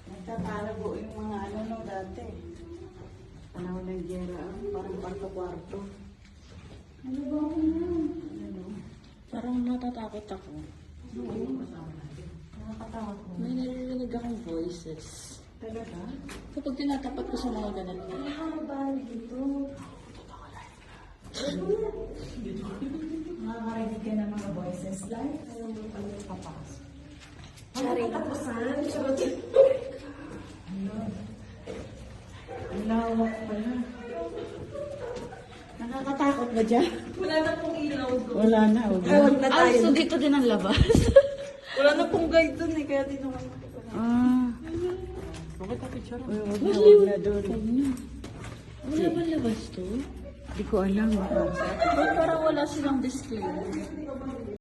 Nagtatalago yung mga ano no dati. Panahon ng gera, parang kwarto-kwarto. Ano ba ako yan? Ano? Parang natatakot ako. Nakakatakot mo. May naririnig akong voices. Talaga? Kapag tinatapat ko sa mga ganito. Nakakabali dito. Nakakarinig ka ng mga voices like ayaw mo pala papasok. Sorry. Katapusan? Charot. Ang lawak pala. Nakakatakot ba dyan? Wala na pong ilaw doon. Wala na. Huwag na tayo. So dito din ang labas? Wala na pong guide doon eh, kaya di naman. Bakit ako picture? Huwag na doon. Wala ba labas to? Hindi ko alam. Ba't parang wala silang disclaimer?